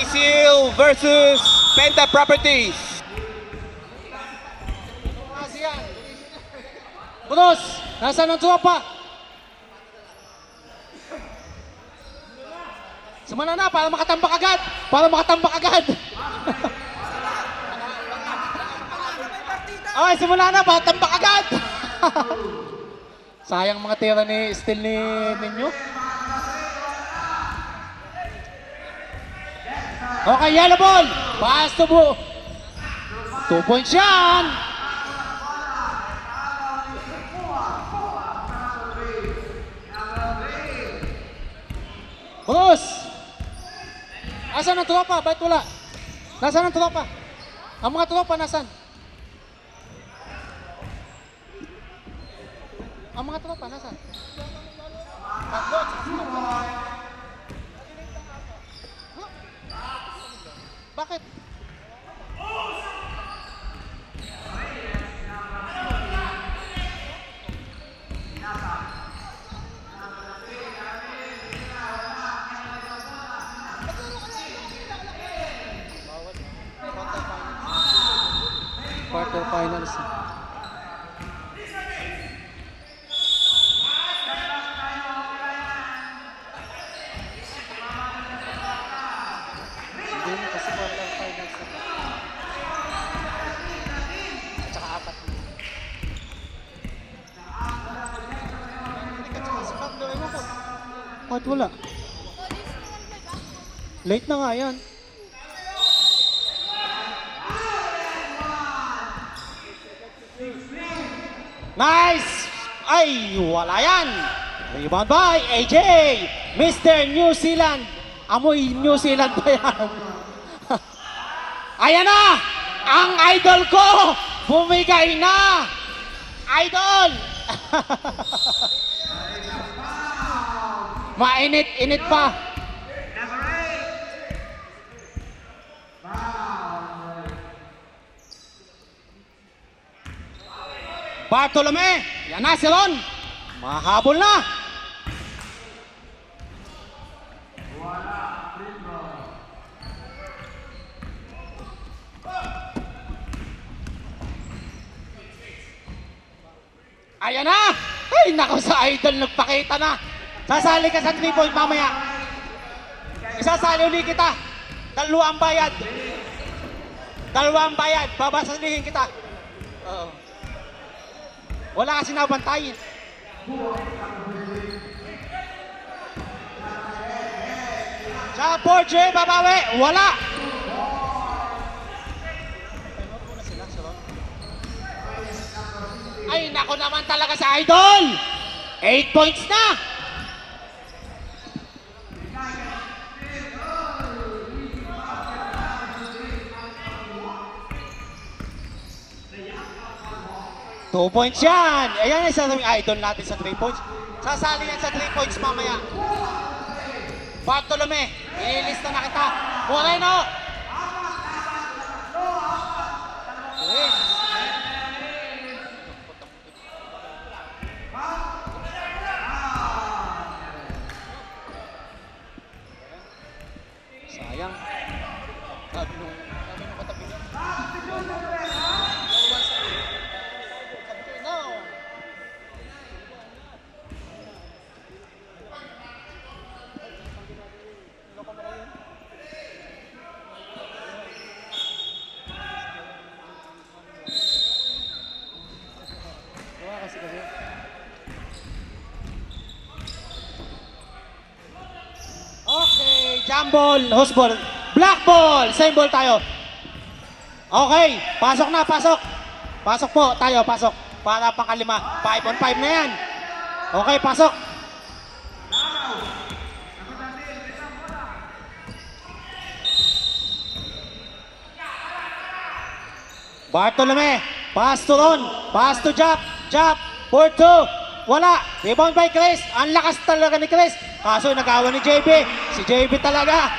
Isil versus Penta Properties. Budos, nasaan ang tropa? Sumana na para makatambak agad. Para makatambak agad. Okay, simula na para tambak agad. Sayang mga tira ni Steel ni ninyo. Okay, yellow ball. Pass to Blue. 2 points yan. Boss! Asan ang tropa? Bakit wala? Nasaan ang tropa? Ang mga tropa nasan? Ang mga tropa nasan? Huh? Bakit? Quarterfinals. Hindi mo kasi quarterfinals na. At saka apat. Bakit wala? Late na nga yan. Nice! Ay, wala yan! Rebound by AJ! Mr. New Zealand! Amoy New Zealand pa yan! Ayan na! Ang idol ko! Bumigay na! Idol! Mainit-init pa! Bartolome! Yan na si Ron! Mahabol na! Ayan na! Ay, nako sa idol, nagpakita na! Sasali ka sa 3-point mamaya! Isasali uli kita! Dalawang bayad! Dalawang bayad! Babasalihin kita! Oo. Wala kasi nabantay. Sa 4J, babawi. Wala. Ay, nako naman talaga sa idol. 8 points na. Two points yan! Ayan isa sa idol natin sa 3 points. Sasali yan sa 3 points mamaya. Bartolome, ililista na kita. Moreno! Yes. Sayang. Sabi nung katabi niya. Okay, jump ball, host ball, black ball, same ball tayo. Okay, pasok na, pasok. Pasok po tayo, pasok. Para pangkalima, 5 on 5 na yan. Okay, pasok. Bartolome, pass to Ron, pass to Jap, 4-2, wala, rebound by Chris, ang lakas talaga ni Chris, kaso nagawa ni JB, si JB talaga.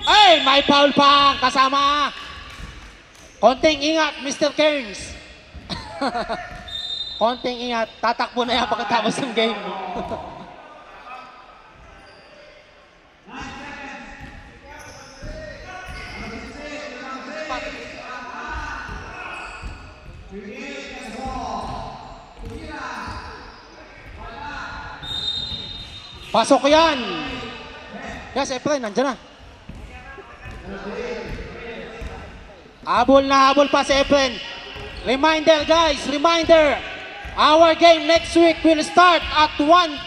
Ay, may foul pa kasama. Konting ingat, Mr. Kearns. Konting ingat, tatakbo na yan pagkatapos ng game. Pasok yan. Yes, Efren, nandyan na. Habol na habol pa si Efren. Reminder guys, reminder. Our game next week will start at 1:45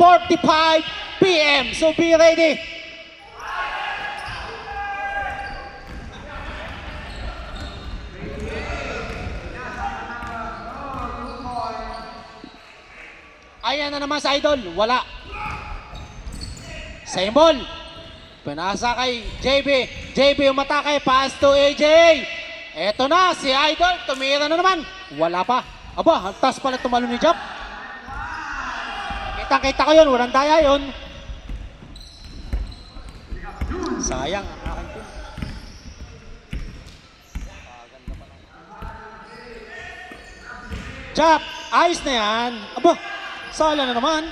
p.m. So be ready. Ayan na naman sa Idol. Wala. Same ball. Pinasa kay JB. JB umatake. Pass to AJ. Eto na, si Idol. Tumira na naman. Wala pa. Aba, ang taas pala tumalon ni Jap. Kita-kita ko yun. Walang daya yun. Sayang ang aking team. Jap, ayos na yan. Aba, sala na naman.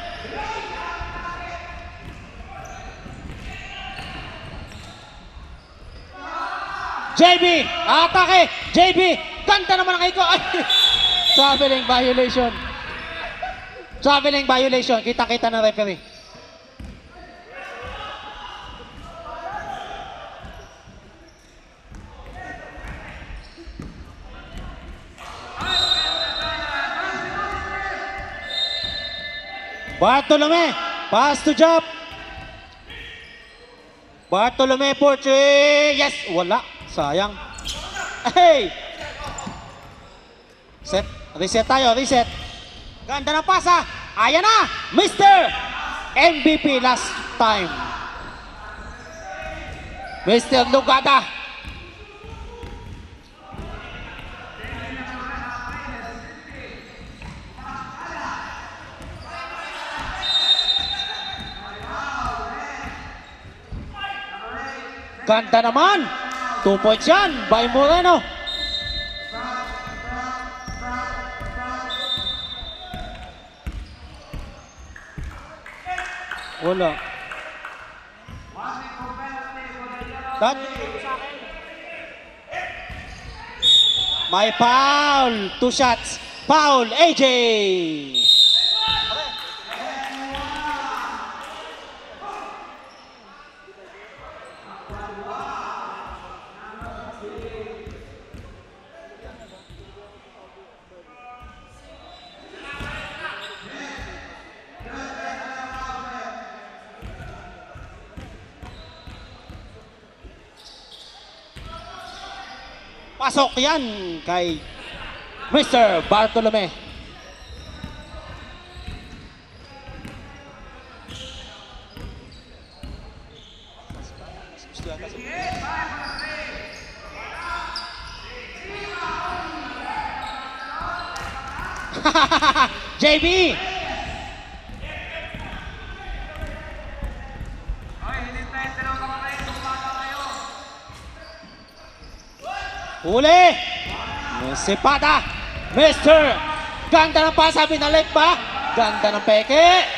JB, atake. JB, ganda naman ang iko. Ay, traveling violation. Traveling violation. Kita-kita ng referee. Bartolome, pass to Jap. Bartolome Porche. Yes, wala. Sayang. Hey! Set. Reset tayo, reset. Ganda ng pasa. Ayan na, Mr. MVP last time. Mr. Lugada. Ganda naman. 2 points yan by Moreno. Wala. That. May foul. 2 shots. Foul, AJ. Pasok yan kay Mr. Bartolome. JB! Huli! Sipata! Mr. Ganda ng pasa, binalik ba? Ganda ng peke!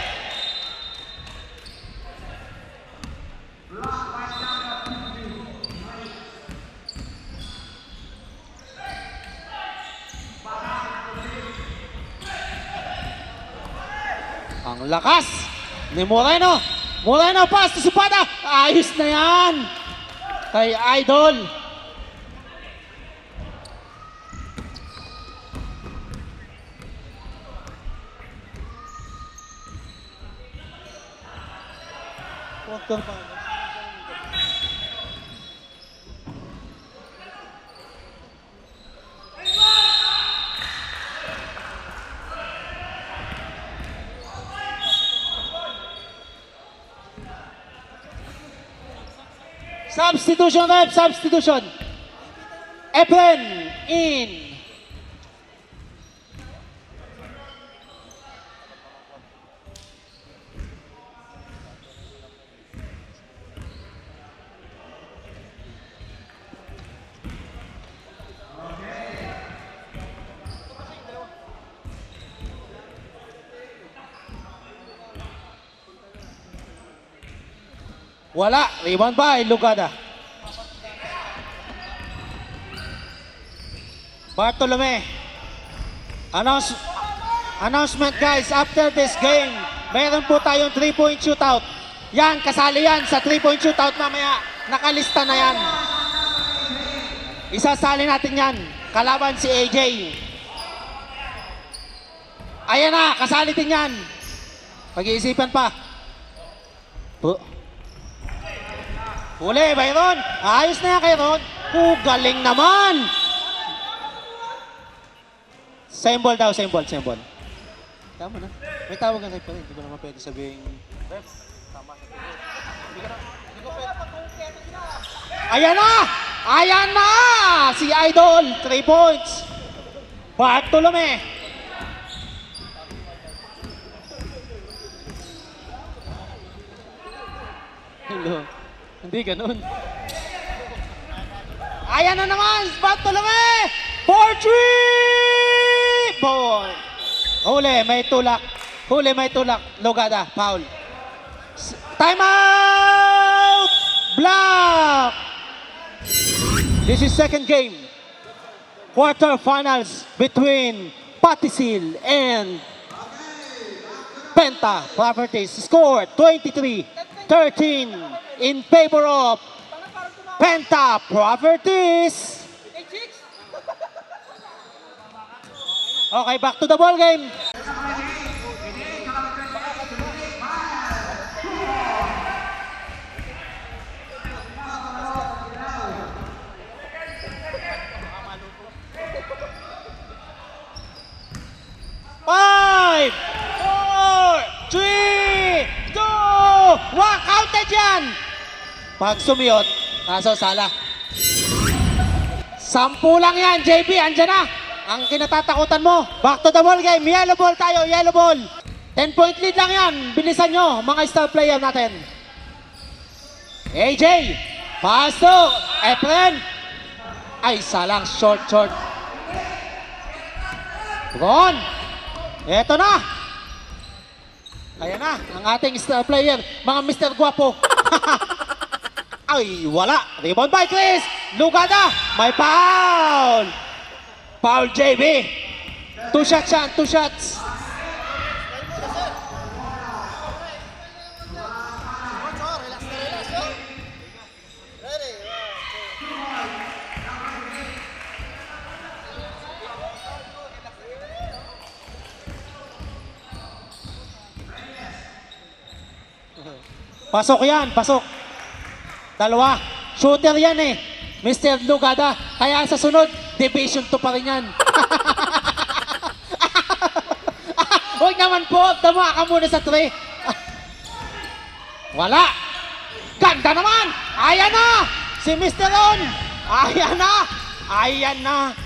Ang lakas ni Moreno! Moreno, pass to Sipata! Ayos na yan! Kay Idol! Substitution, ref, substitution. Efren in. Wala. Rebound by Lugada. Bartolome. Announcement guys, after this game, meron po tayong 3-point shootout. Yan, kasali yan sa 3-point shootout mamaya. Nakalista na yan. Isasali natin yan. Kalaban si AJ. Ayan na, kasali din yan. Pag-iisipan pa. Huli, Byron. Ayos na yan kay Ron. Galing naman. Same ball daw, same ball, same ball. Tama na. May tawag na pa rin. Hindi ko naman pwede sabihin. Ref, tama sa tuloy. Hindi ko pwede. Ayan na! Ayan na! Si Idol, 3 points. Bartolome. Hello. Hindi ganun. Ayan na naman, Bartolome! 4-3! Ball. Huli, may tulak. Huli, may tulak. Lugada, foul. Time out! Block! This is second game. Quarterfinals between Patisil and Penta Properties. Score 23-13 in favor of Penta Properties. Okay, back to the ball game. Five, four, three, two, one. Counted yan. Pag sumiyot, kaso sala. 10 lang yan, JB. Andyan na. Ang kinatatakutan mo. Back to the ball game. Yellow ball tayo. Yellow ball. 10-point lead lang yan. Bilisan nyo, mga star player natin. AJ. Pass to Efren. Ay, salang. Short. Ron. Eto na. Ayan na. Ang ating star player. Mga Mr. Guapo. Ay, wala. Rebound by Chris. Lugada. May foul. Foul, JB. 2 shots yan, 2 shots. Pasok yan, pasok. Dalawa. Shooter yan eh. Mr. Lugada. Kaya sa sunod, Division 2 pa rin yan. Huwag naman po, tama ka muna sa 3. Wala. Ganda naman. Ayan na. Si Mr. On. Ayan na. Ayan na.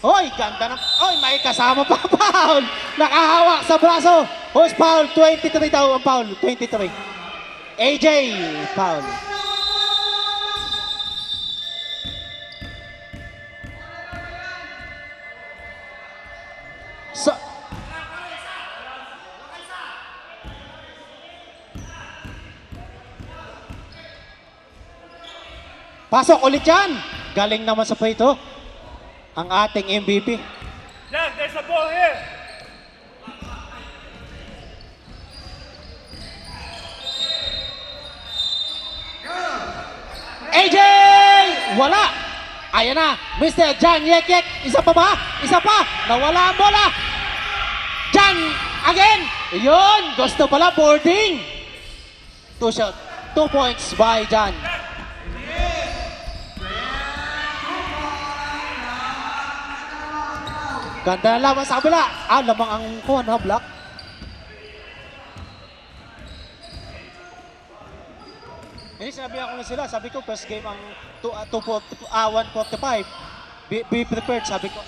Hoy, ganda na. Hoy, may kasama pa foul. Nakahawak sa braso. Who's foul? 23 daw ang foul. 23. AJ, foul. So, pasok ulit yan. Galing naman sa prito. Ang ating MVP. Jack, there's a ball here. AJ! Wala! Ayan na, Mr. Jan Yekek. Isa pa ba? Isa pa! Nawala ang bola! Jan! Again! Yun! Gusto pala boarding! 2 shot. 2 points by Jan. Ganda na laban sa kabila. Lamang ang kuhan na block. Hindi, sinabi ako na sila. Sabi ko, first game ang 145. Be prepared, sabi ko.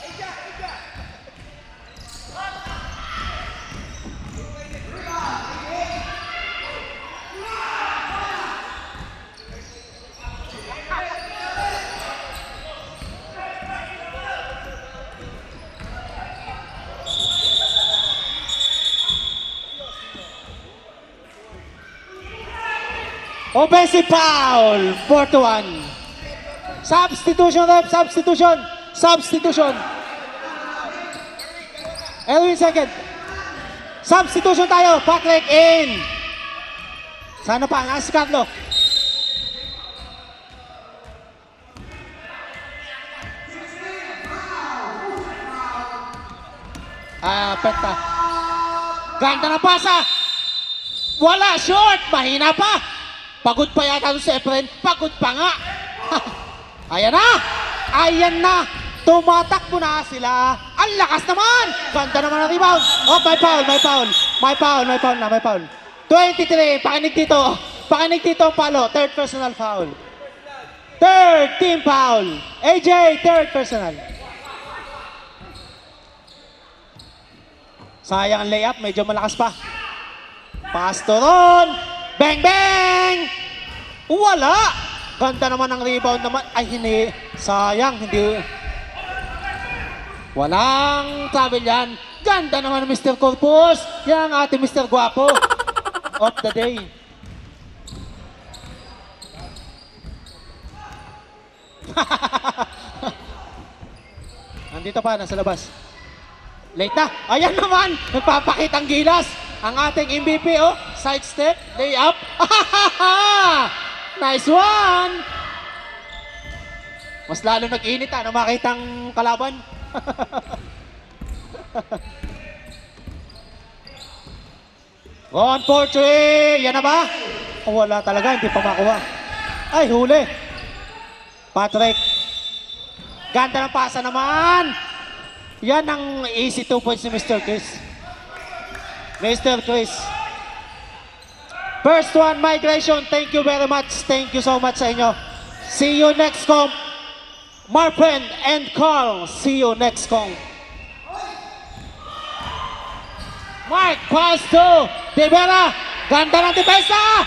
Offensive foul, 4-1. Substitution, ref, substitution. Erwin second. Substitution tayo, Patrick in. Sana pa? Nasa si Carlo. Penta. Ganda na pasa. Wala, short. Mahina pa. Pagod pa yata doon si Efren. Pagod pa nga. Ayan na. Ayan na. Tumatakbo na sila. Ang lakas naman. Ganda naman ang rebound. Oh, may foul, may foul. May foul, may foul na, may foul. 23. Pakinig dito. Pakinig dito ang palo. Third personal foul. Third team foul. AJ, third personal. Sayang ang layup. Medyo malakas pa. Pass to Ron. Bang, bang. Wala. Ganda naman ang rebound naman. Ay, hindi. Sayang, hindi. Walang travel yan. Ganda naman Mr. Corpus. Yan ang ating Mr. Guapo of the day. Nandito pa, nasa labas. Late na. Ayan naman. Nagpapakitang gilas. Ang ating MVP, oh. Side step, layup. Nice one. Mas lalo nag-init, nung makitang kalaban. 1-4-3. Yan na ba? Oh, wala talaga, hindi pa makuha. Ay, huli. Patrick. Ganda ng pasa naman. Yan ang easy 2 points ni Mr. Chris. Mr. Chris. First one, migration. Thank you very much. Thank you so much sa inyo. See you next comp. Marpen and Carl, see you next kong. Mark, pass to De Vera. Ganda ng depensa.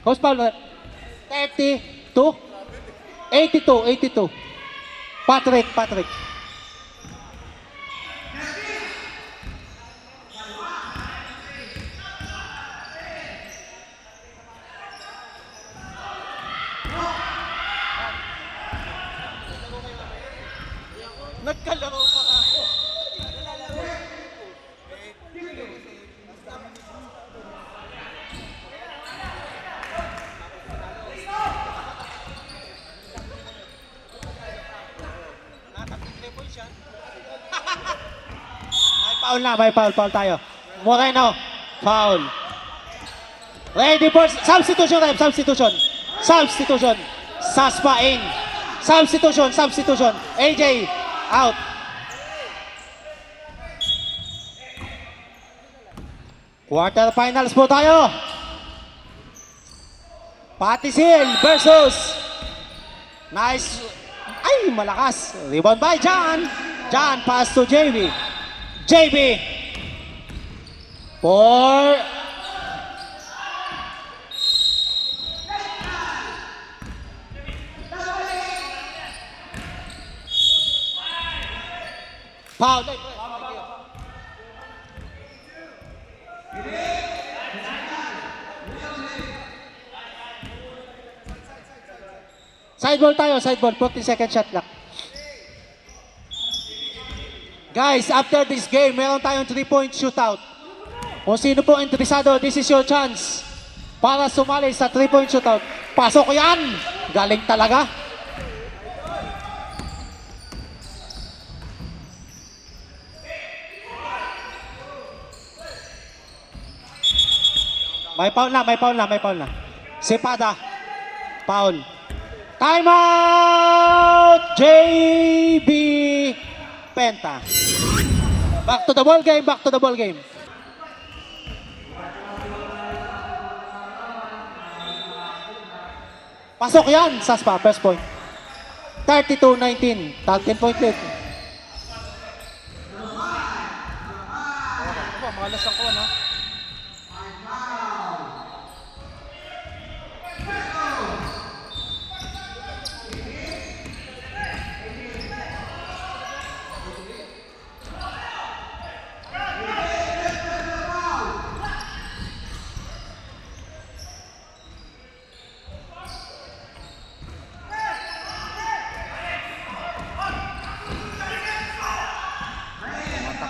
Coach Paul, 32? 82. Patrick. Nagkalaro pa ako. May foul tayo. Moreno, foul. Ready for substitution. Saspa in. Substitution. AJ, out. Quarterfinals po tayo. Patisil versus nice. Ay, malakas. Rebound by John. John, pass to JB. For foul. Sideball, 40-second shot clock. Guys, after this game, meron tayong 3-point shootout. Kung sino po interesado, this is your chance para sumali sa 3-point shootout. Pasok yan! Galing talaga. May foul na. Sepada. Foul. Timeout! JB Penta. Back to the ball game. Pasok yan, Saspa, first point. 32-19, 10-point lead. Malas ang kuwan, ha?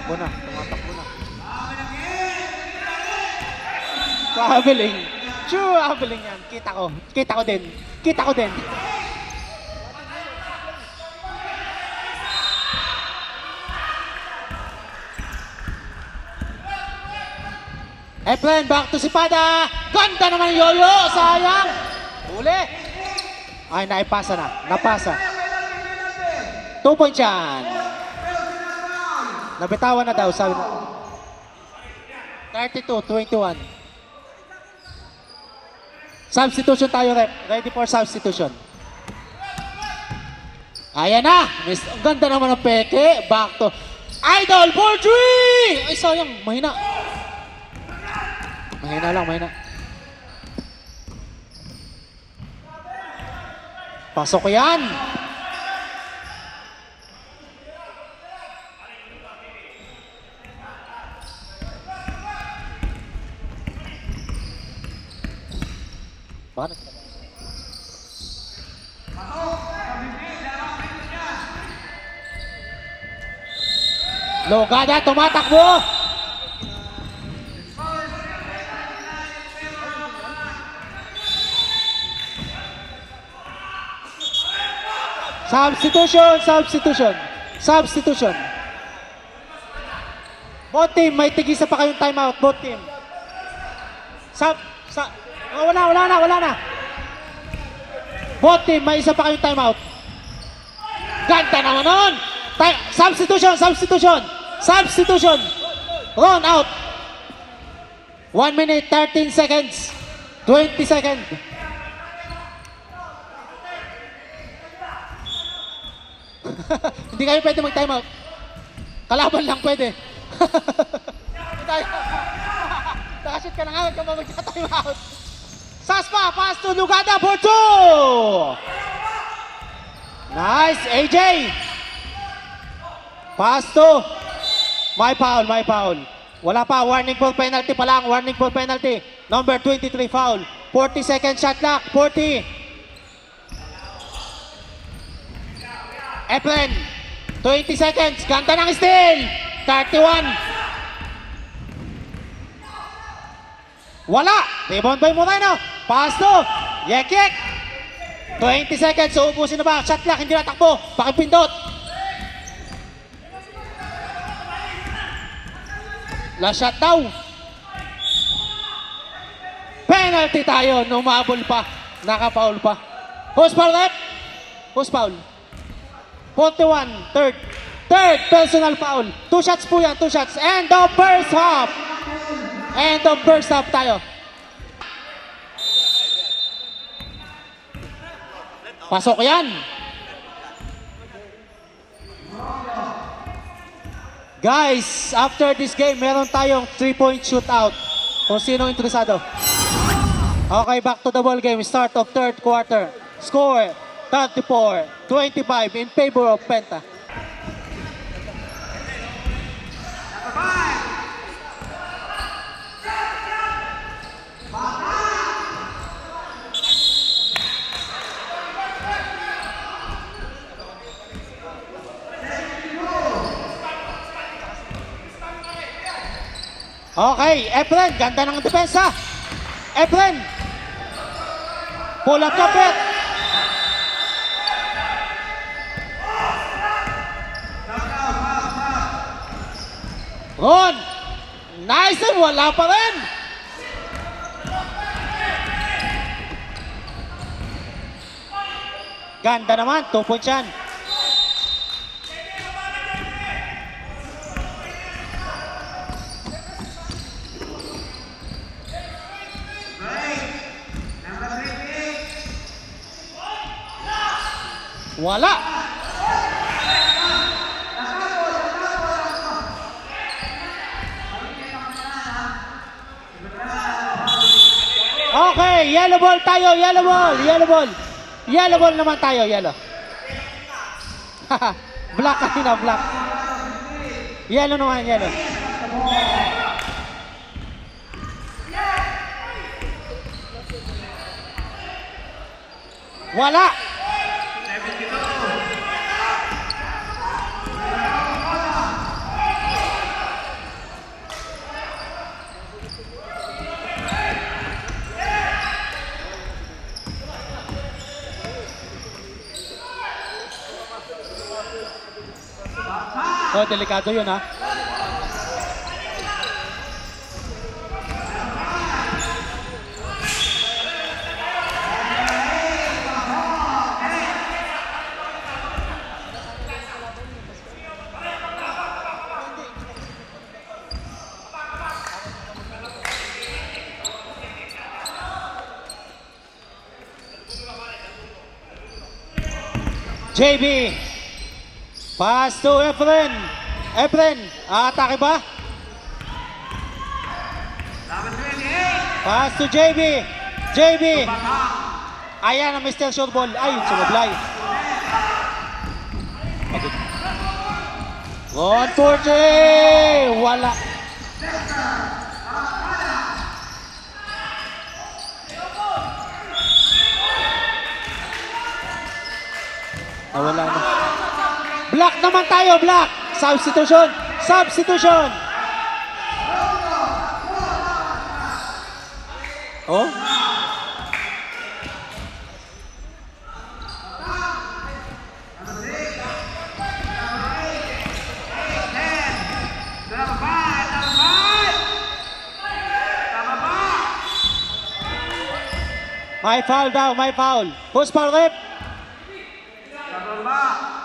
Tumatakbo na. Traveling. Traveling yan. Kita ko. Kita ko din. Kita ko din. Efren, back to si Pada. Ganda naman yung yoyo. Sayang. Uli. Ay, naipasa na. Napasa. 2 point yan. Nabitawan na daw, sabi na. 32-21. Substitution tayo, rep. Ready for substitution. Ayan na. Ang ganda naman ng peke. Back to Idol for 3! Ay, sayang. Mahina. Mahina lang, mahina. Pasok ko yan. Bakit? Logada, tumatakbo! Substitution. Both team, may tigisa pa kayong timeout. Both team. Wala na. Both team, may isa pa kayong timeout. Ganda naman nun! Substitution! Run out! 1 minute, 13 seconds. 20 seconds. Hindi kayo pwede mag-timeout. Kalaban lang pwede. Nakashoot ka na nga, huwag ka mag-timeout. Saspa, pass to Lugada for 2! Nice, AJ! Pass to... My foul. Wala pa, warning for penalty pa lang, Number 23 foul. 40 seconds shot clock, 40. Efren, 20 seconds, ganda ng steal! 31. Wala! Rebound by Moreno. Pass to Yekek. 20 seconds, uubusin na ba? Shot clock, hindi na takbo. Pakipindot. Last shot daw. Penalty tayo. Numabol pa. Nakapaul pa. Who's foul left? Who's foul? 41. Third personal foul. 2 shots po yan. 2 shots. End of first half tayo. Pasok yan. Guys, after this game, meron tayong 3-point shootout. Kung sino interesado. Okay, back to the ball game. Start of third quarter. Score, 34-25 in favor of Penta. Okay, Efren, ganda ng depensa. Efren. Pull up kapit. Ron. Nice, wala pa rin. Ganda naman, 2 points yan. Wala. Okay, yellow ball tayo, yellow ball naman tayo, yellow. Black kanina, black. Yellow naman, yellow. Wala. Oh, delikado yun, ha? JB. Pass to Efren. Efren, atake ba? Pass to JB. JB. Ayan ang Mr. Short Ball. Ay, sumablay. 140. Wala. Wala na. Black naman tayo, black. Substitution. Substitution. Oh. My foul daw, my foul. Who's foul rep?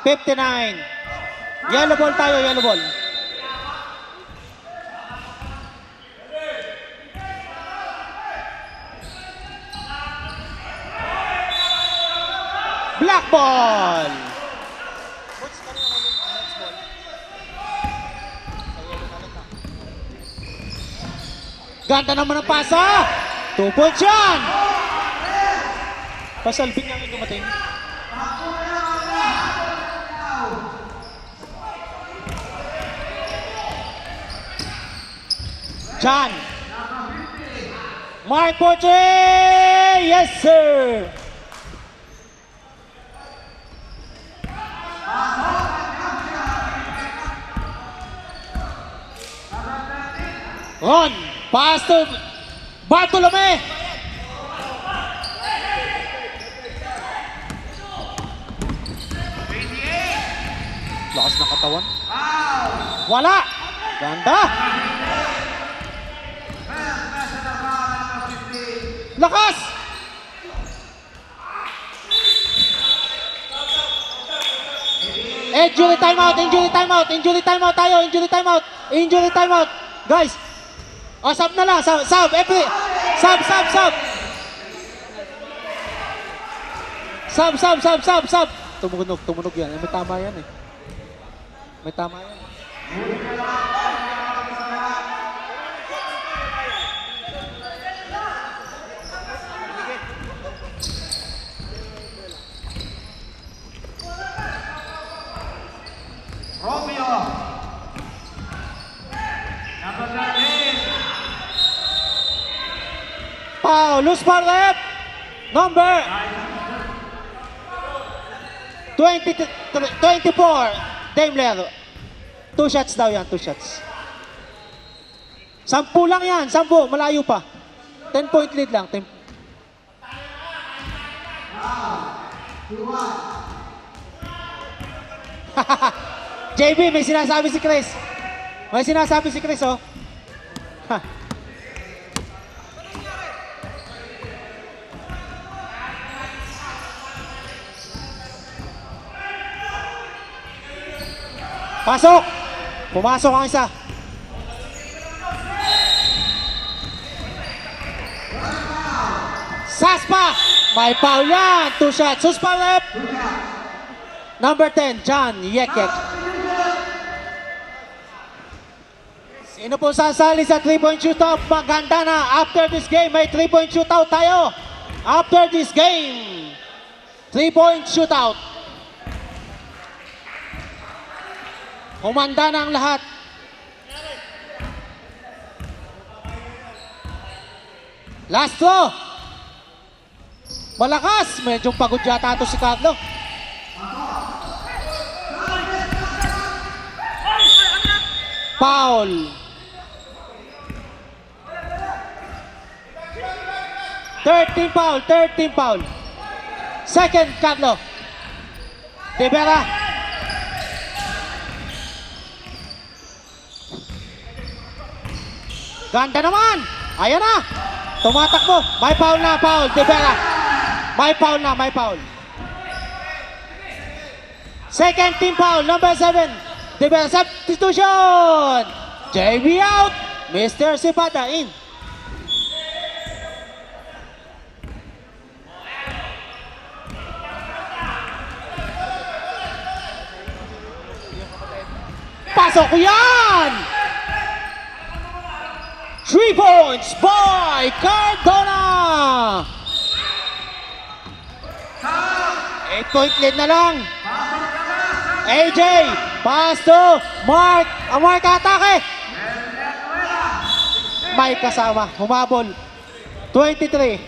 59. Yellow ball tayo, yellow ball. Black ball. Ganda naman ang pasa. 2 points yan. Pasalbing niya yung dumating. John. Mark Portre. Yes, sir. Ron. Pass to Bartolome. Lakas ng katawan. Wala. Ganda. Lakas! Injury timeout, injury timeout, injury timeout tayo, injury timeout, injury timeout. Guys, sub na lang, sub, every, sub. Sub. Tumunog yan. May tama yan eh. May tama yan. Romeo. Number 13. Foul, loose ball rep. Number 24. Daimler. 2 shots daw yan, 2 shots. 10 lang yan, 10. Malayo pa. 10-point lead lang. 10. JB, may sinasabi si Chris. May sinasabi si Chris, oh. Ha. Pasok! Pumasok ang isa. Saspa! May foul yan! 2 shots. Who's foul rep? Number 10, John Yekek. Sino po sasali sa 3-point shootout? Maganda na. After this game, may 3-point shootout tayo. After this game, 3-point shootout. Humanda na ang lahat. Last throw. Malakas. Medyo pagod yata ito si Carlo. Foul. 13 foul. Second, Carlo. De Vera. Ganda naman. Ayan na. Tumatakbo. May foul na, foul. Debera. May foul na, may foul. Second team foul, number 7. Debera substitution. JB out. Mr. Sipata in. Pasok yan! 3 points by Cardona! 8-point lead na lang. AJ, pass to Mark. Ang Mark atake. May kasama, humabol. 23.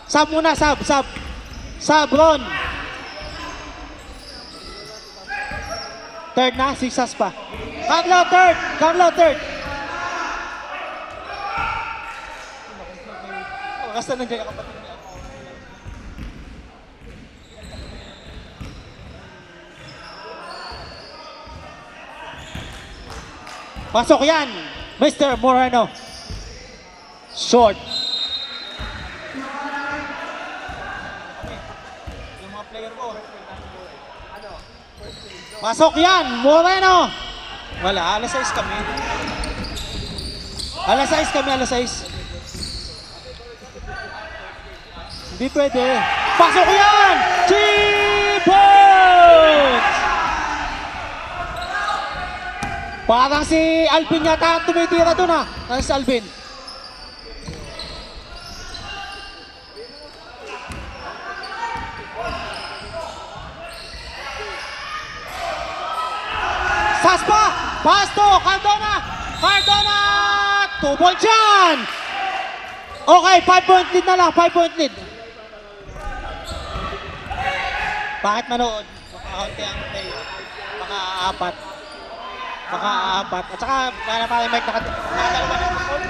Sub muna, sub. Sub, Ron. Third na, 6 as pa. Carlo, third. Basta nandiyan yung kapatid niya. Pasok yan, Mr. Moreno. Short. Yung mga player ko. Pasok yan, Moreno. Wala, alas 6 kami. Alas 6. Hindi pwede. Pasok yan! 3 points! Parang si Alvin yata tumitira doon ah. Ano si Alvin? Saspa! Pasto! Cardona! 2 points yan! Okay, 5-point lead na lang. 5-point lead. Bakit manood? Makakunti ang play. Maka-apat. At saka, para Mike nakadalawa ng foul.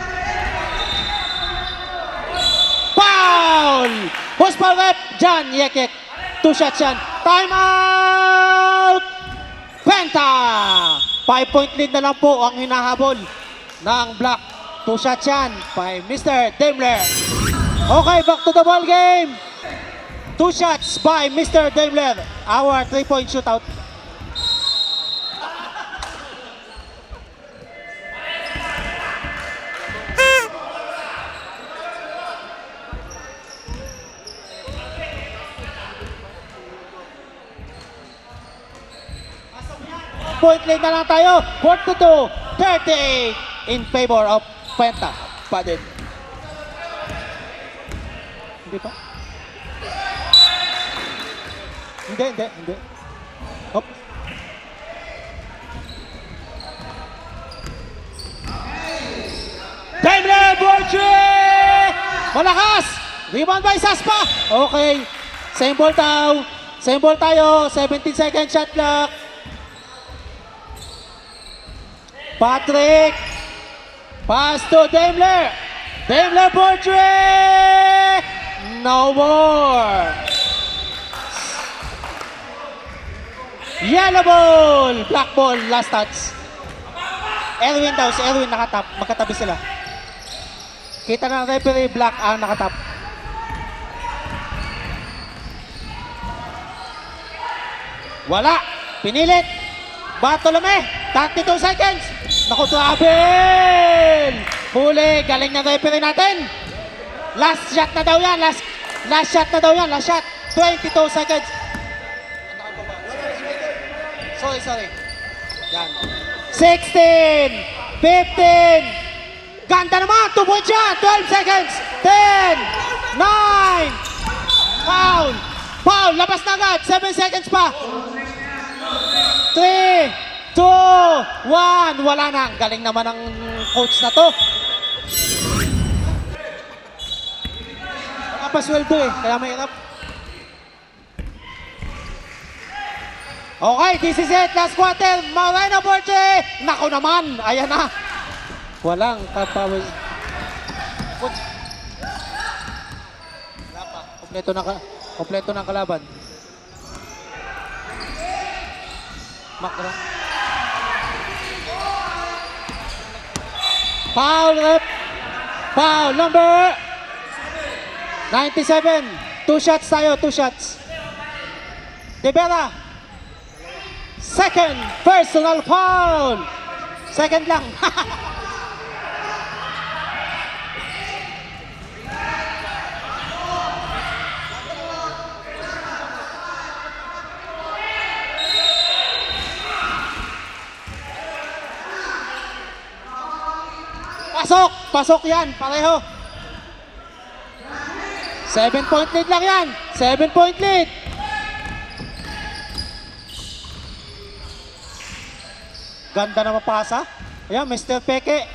Foul! Post foul rep, Jan Yekek. 2 shots yan. Time out! Penta! 5-point lead na lang po ang hinahabol ng Black. 2 shots yan by Mr. Daimler. Okay, back to the ball game. 2 shots by Mr. Daimler. Our 3-point shootout. Point lead na lang tayo. 42, 38 in favor of Penta. Padid. Hindi pa? Hindi. Hop. Daimler Borche! Malakas! Rebound by Saspa! Okay. Same ball tayo. 17 second shot clock. Patrick! Pass to Daimler! Daimler Borche! No more! Yellow ball! Black ball, last touch. Erwin daw, si Erwin nakatap. Magkatabi sila. Kita ng referee, black ang nakatap. Wala! Pinilit! Bartolome! 32 seconds! Naku, travel! Huli! Galing ng referee natin! Last shot na daw yan! Last shot. 22 seconds! Sorry. Yan. 16! 15! Ganda naman! 2 points yan! 12 seconds! 10! 9! Foul! Labas na agad! 7 seconds pa! 3, 2, 1. Wala na. Galing naman ng coach na to. Nakapasweldo eh. Kaya mahirap. Okay, this is it. Last quarter. Moreno Borche. Nako naman. Ayan na. Walang papawal. Wala pa. Kompleto na kalaban. Makra. Foul rep Foul number 97. 2 shots tayo, 2 shots. De Vera. Second personal foul. Second lang. Pasok! Pasok yan, pareho. 7-point lead lang yan. 7-point lead. Ganda na mapasa. Ayan, Mr. Peke.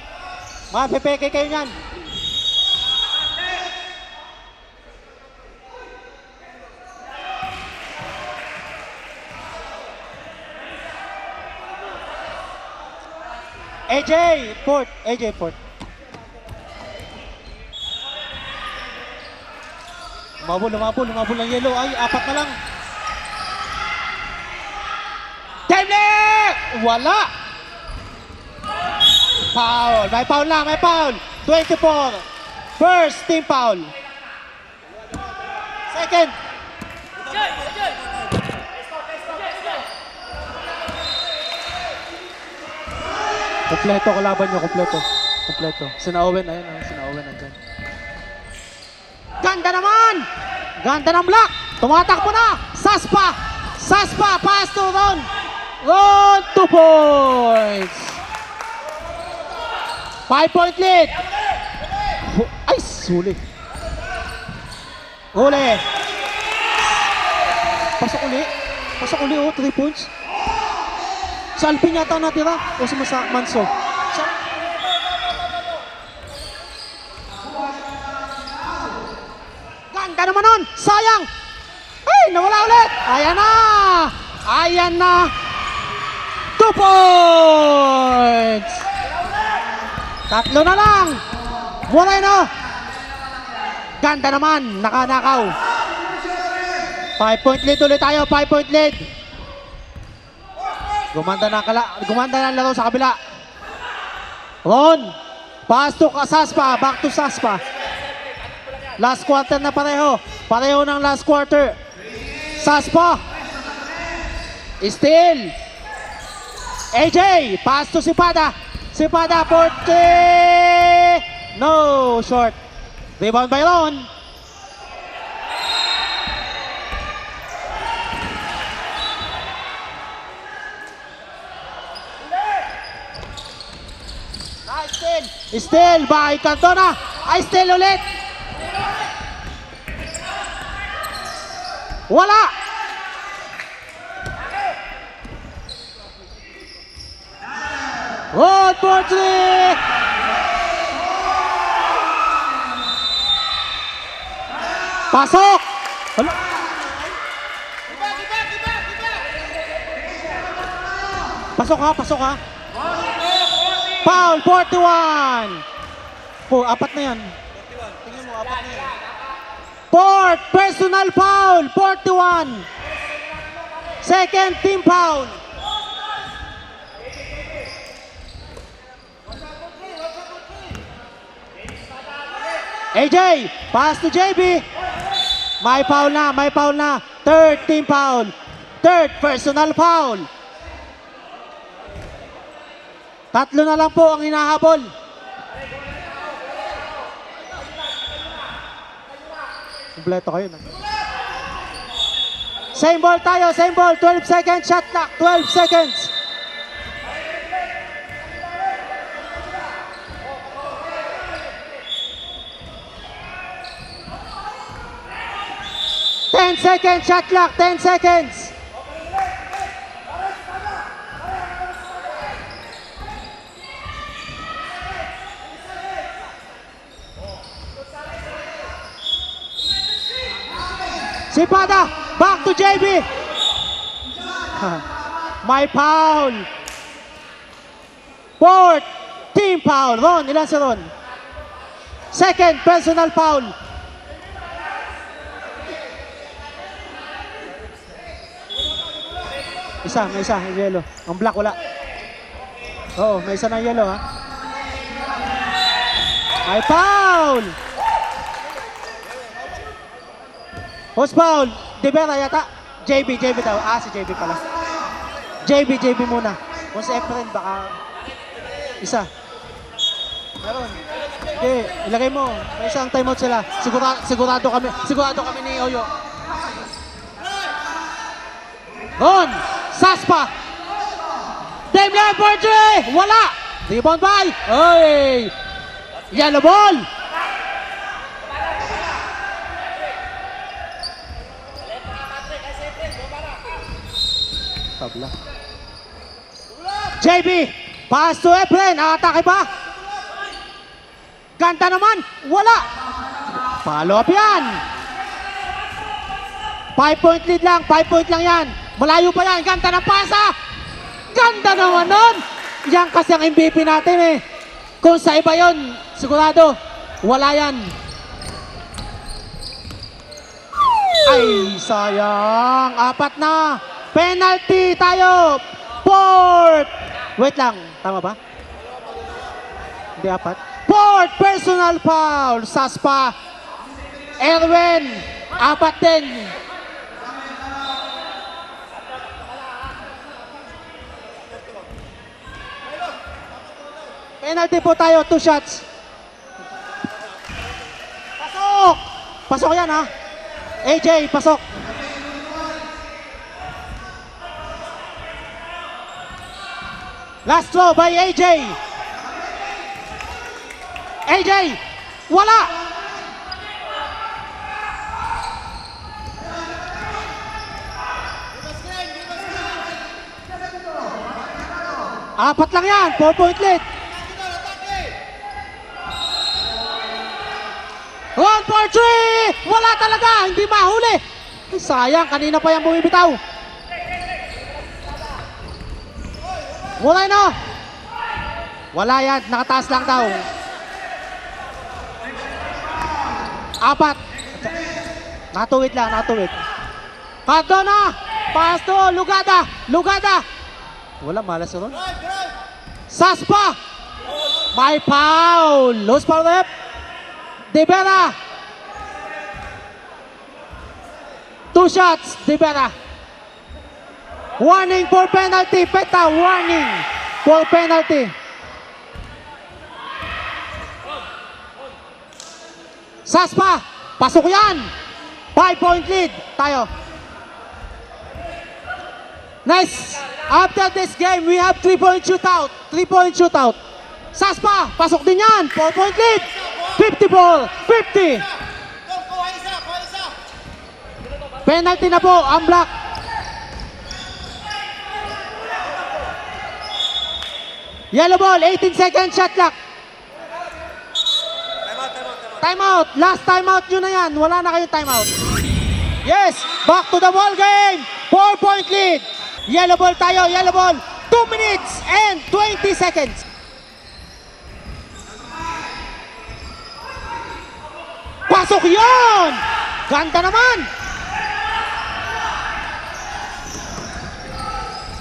Mapepeke kayo niyan. AJ Port. AJ Port. Lumabol ang yellow. Ay, 4 na lang. Timely! Wala! Foul. May foul lang, may foul. 24. First team foul. Second. Kompleto kalaban nyo, kompleto. Sina Owen, ayun, sina Owen nandyan. Ganda naman! Ganda ng block! Tumatakbo na! Saspa! Pass to Ron! Ron, 2 points! 5-point lead! Ay, suli! Huli! Pasok uli, 3 points. Sa Alpin yata natira o sa Manso? Ganda naman nun! Sayang! Ay, nawala ulit! Ayan na! 2 points! 3 na lang! Moreno! Ganda naman! Nakanakaw! 5-point lead ulit tayo, 5-point lead! Gumanda na ang laro sa kabila. Ron, pass to Saspa, back to Saspa. Last quarter na pareho. Pareho ng last quarter. Saspa. Steal. AJ, pass to Sipada. Sipada, 40. No, short. Rebound by Ron. Steal by Cardona. Ay, steal ulit. Wala. Road for 3. Pasok. Hala. Pasok ha. Foul, 41. Apat na yan. Tingnan mo, apat na yan. Fourth personal foul, 41. Second team foul. AJ, pass to JB. May foul na. Third team foul. Third personal foul. 3 na lang po ang hinahabol. Kompleto kayo na. Same ball tayo, 12 seconds, shot clock, 12 seconds. Ten seconds, shot clock, 10 seconds. Sipada, back to JB. May foul. Fourth team foul. Ron, ilan si Ron? Second personal foul. May isa, yellow. Ang black wala. Oo, may isa na yellow ha. May foul! Who's foul? De Vera yata? JB daw. Si JB pala. JB muna. Kung si Efren, baka isa. Meron. Okay, ilagay mo. May isang timeout sila. Sigurado kami ni Oyo. Ron! Saspa! Dame Lillard for three! Wala! Rebound by! Oy! Yellow ball! Tabla. JB! Pass to Efren! Atake pa! Ganda naman! Wala! Follow up yan! 5-point lead lang! 5-point lang yan! Malayo pa yan! Ganda ng pasa! Ganda naman nun! Yan kasi ang MVP natin eh. Kung sa iba yun, sigurado, wala yan. Ay, sayang. 4 na. Penalty tayo. 4. Wait lang. Tama ba? Hindi 4. 4. Personal foul. Saspa. Erwin. 4 din. Penalty po tayo, 2 shots. Pasok! Pasok yan ha. AJ, pasok. Last throw by AJ. AJ, wala! Apat lang yan, 4-point lead. 1 for 3! Wala talaga! Hindi mahuli! Ay, sayang, kanina pa yan bumibitaw. Wala no? Wala yan, nakataas lang daw. 4. Natuwid lang, natuwid. Cardona! Pass to Lugada! Lugada! Wala, malas ron. Saspa! May foul! Loose foul rep! De Vera! 2 shots, De Vera. Warning for penalty, Peta, warning for penalty. Saspa, pasok yan. 5-point lead tayo. Nice. After this game, we have 3-point shootout. 3-point shootout. Saspa, pasok din yan. 4-point lead. 54-50. Penalty na po ang Black. Yellow ball, 18 seconds shot clock. Timeout. Last timeout nyo na yan. Wala na kayong timeout. Yes, back to the ball game. 4-point lead. Yellow ball tayo, yellow ball. 2 minutes and 20 seconds. Pasok yun! Ganda naman!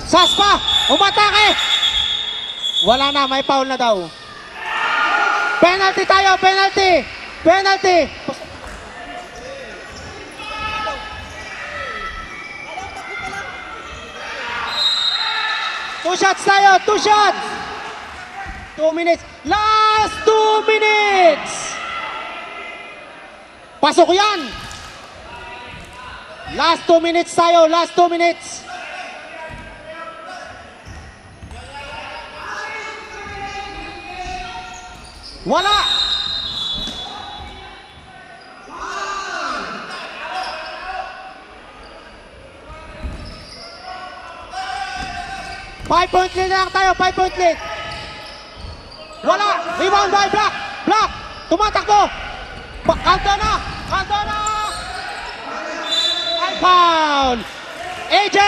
Saspa, umatake! Wala na, may foul na daw. Penalty tayo, penalty! Penalty! Two shots tayo, 2 shots! 2 minutes. Last 2 minutes! Pasok yan! Last 2 minutes tayo, last 2 minutes. Wala! Five-point lead lang tayo, 5-point lead. Wala! Rebound by Black! Black! Tumatakbo! Cardona! Cardona! And foul! AJ!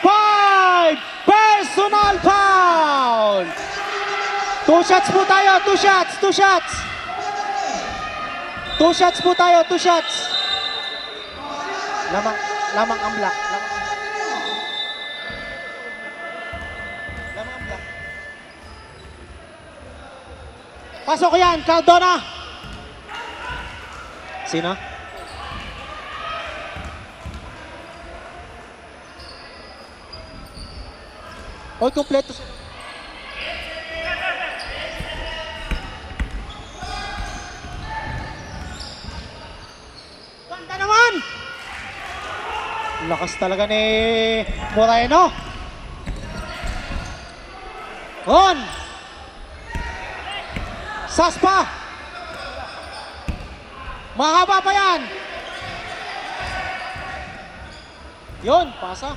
5! Personal foul! 2 shots po tayo, 2 shots, 2 shots. 2 shots po tayo, 2 shots. Lamang ang Black. Lamang ang Black. Pasok yan, Cardona. Sino? Oy, kompleto sila. Ganda naman! Lakas talaga ni Moreno. On! Saspa! Mahaba pa yan! Yun, pasa.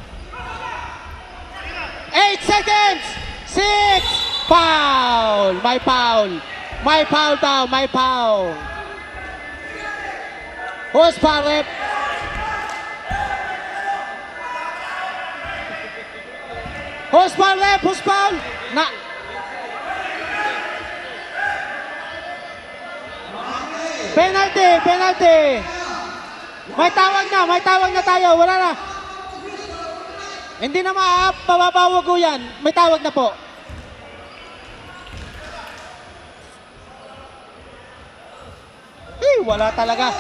8 seconds! 6! Foul! May foul! May foul daw, may foul! Who's foul, rep? Who's foul, rep? Who's foul? Na... Penalty! Penalty! May tawag na tayo. Wala na. Hindi na mababawago yan. May tawag na po. Wala talaga.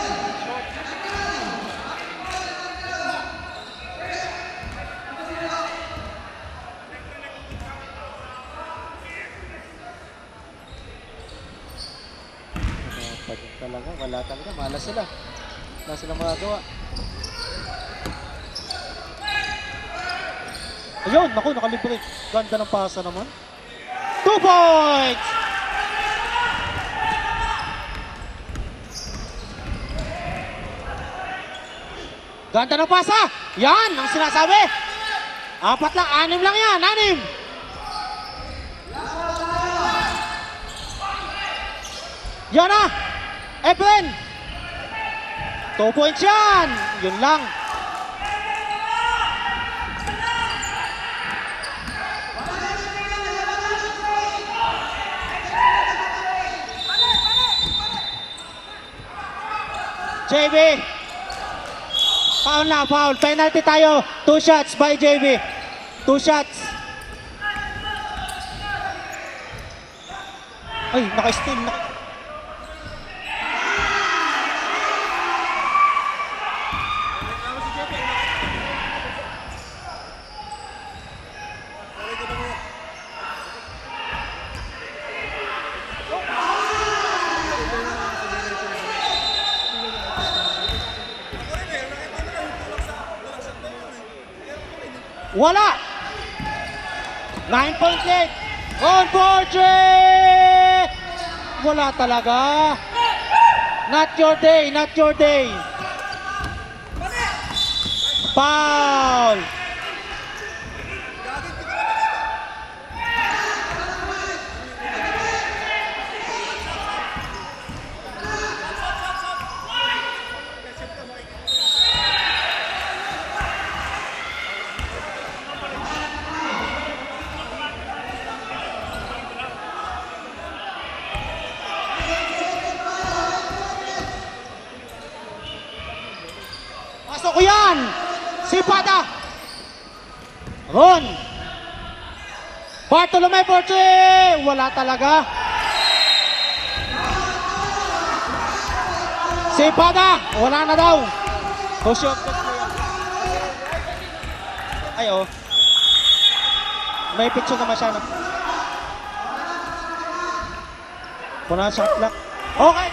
Wala talaga. Malas sila. Wala silang magagawa. Ayun, naku, nakalibre. Ganda ng pasa naman. 2 points! Ganda ng pasa! Yan, ang sinasabi! 4 lang, 6 lang yan, 6! Yan na! Efren! 2 points yan! Yun lang. JB. Foul na, foul. Penalty tayo. 2 shots by JB. 2 shots. Ay, naka-steal. Wala! 9 points late! On for three! Wala talaga! Not your day, not your day! Foul! Pasok ko yan! Si Pada! Ron! Bartolome Porche! Wala talaga! Si Pada! Wala na daw! Push up the player. Ay, oh. May picture naman siya, no? Wala shot clock. Okay!